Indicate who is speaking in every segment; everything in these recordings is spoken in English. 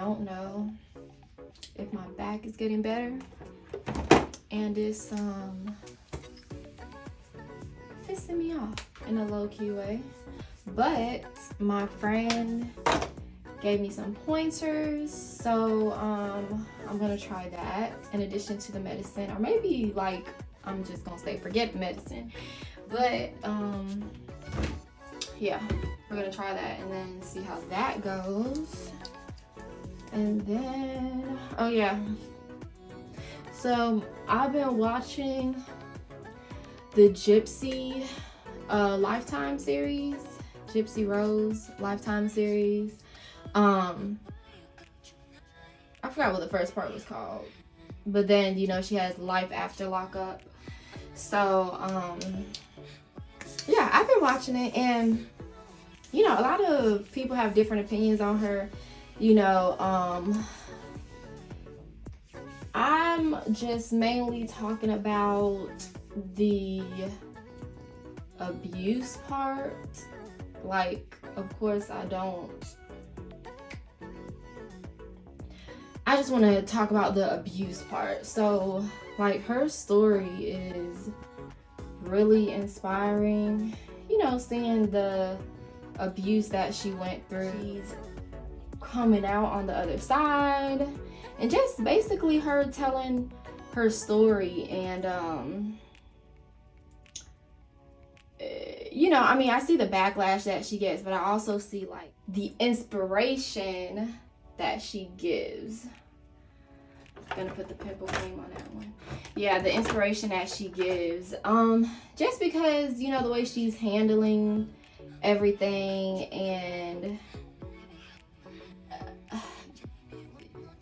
Speaker 1: don't know if my back is getting better, and it's pissing me off in a low-key way. But my friend gave me some pointers, so I'm gonna try that in addition to the medicine, or maybe like I'm just gonna say forget the medicine. But yeah, we're gonna try that and then see how that goes. And then, oh yeah, so I've been watching the Gypsy Lifetime series, Gypsy Rose Lifetime series. I forgot what the first part was called, but then, you know, she has Life After Lockup. So yeah, I've been watching it, and you know, a lot of people have different opinions on her. You know, I'm just mainly talking about the abuse part. Like, of course, I just want to talk about the abuse part. So, like, her story is really inspiring. You know, seeing the abuse that she went through. She's coming out on the other side, and just basically her telling her story. And you know, I mean, I see the backlash that she gets, but I also see like the inspiration that she gives. I'm gonna put the pimple cream on that one. Yeah, the inspiration that she gives, just because, you know, the way she's handling everything, and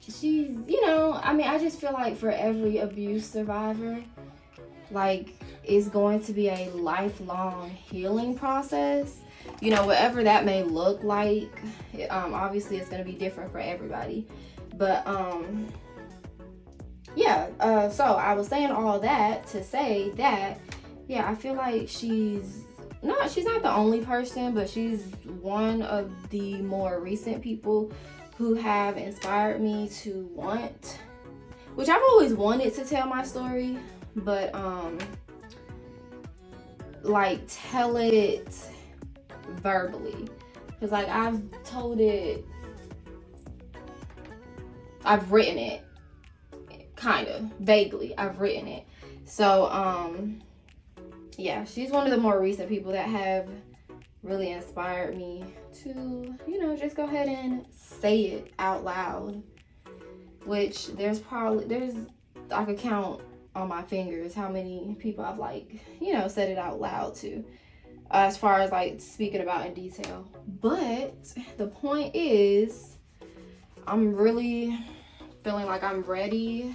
Speaker 1: she's, you know, I mean, I just feel like for every abuse survivor, like, it's going to be a lifelong healing process. You know, whatever that may look like. Obviously, it's going to be different for everybody. But, yeah, so I was saying all that to say that, yeah, I feel like she's not the only person, but she's one of the more recent people who have inspired me to want, which I've always wanted to tell my story, but like tell it verbally, because like I've written it kind of vaguely. I've written it. So yeah, she's one of the more recent people that have really inspired me to, you know, just go ahead and say it out loud, which there's I could count on my fingers how many people I've, like, you know, said it out loud to, as far as like speaking about in detail. But the point is, I'm really feeling like I'm ready,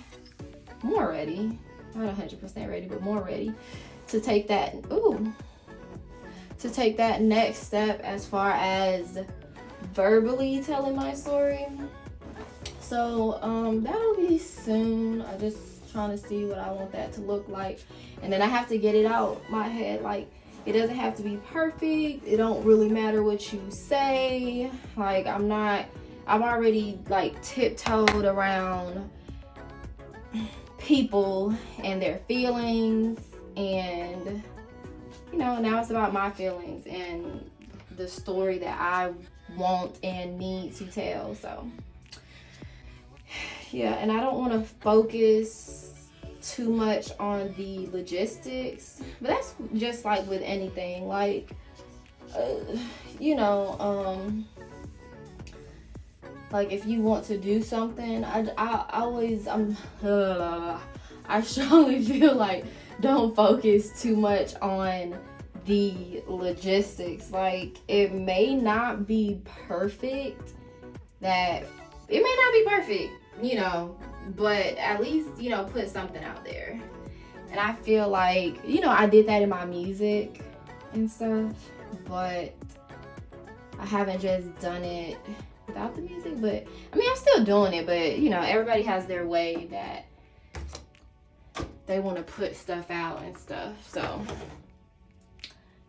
Speaker 1: more ready, not 100% ready, but more ready to take that next step as far as verbally telling my story. So that'll be soon. I just trying to see what I want that to look like, and then I have to get it out my head. Like, it doesn't have to be perfect. It don't really matter what you say. Like, I've already like tiptoed around people and their feelings, and you know, now it's about my feelings and the story that I want and need to tell. So yeah, and I don't want to focus too much on the logistics, but that's just like with anything, like you know, like if you want to do something, I strongly feel like don't focus too much on the logistics. Like, it may not be perfect, you know, but at least, you know, put something out there. And I feel like, you know, I did that in my music and stuff, but I haven't just done it without the music. But I mean, I'm still doing it, but you know, everybody has their way that they want to put stuff out and stuff. So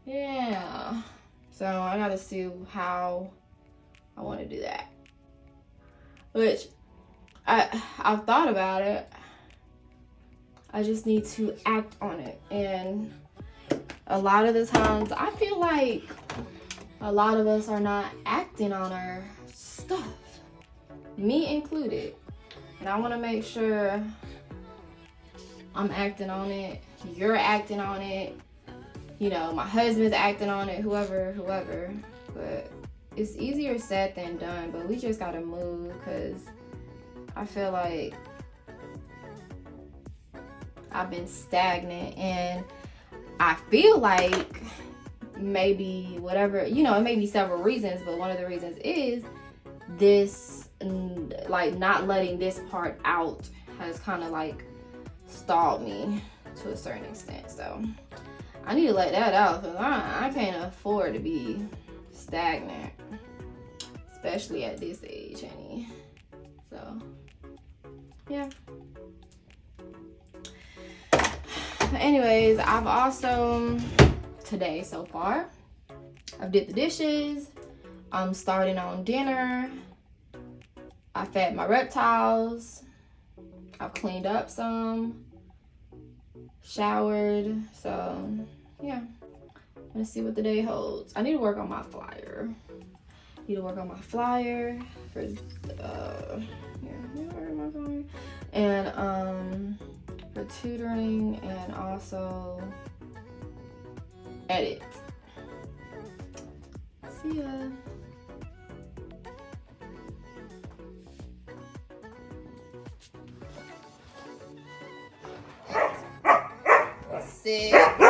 Speaker 1: yeah, so I gotta see how I want to do that. which I've thought about it. I just need to act on it. And a lot of the times I feel like a lot of us are not acting on our stuff, me included. And I want to make sure I'm acting on it, you're acting on it, you know, my husband's acting on it, whoever. But it's easier said than done, but we just gotta move, because I feel like I've been stagnant, and I feel like maybe whatever, you know, it may be several reasons, but one of the reasons is this, like, not letting this part out has kind of like stalled me to a certain extent. So I need to let that out, because I can't afford to be stagnant, especially at this age, honey. So yeah. Anyways, I've also, today so far, I've did the dishes, I'm starting on dinner, I fed my reptiles, I've cleaned up some, showered. So yeah, let's see what the day holds. I need to work on my flyer. For and for tutoring, and also edit. See ya. Sit.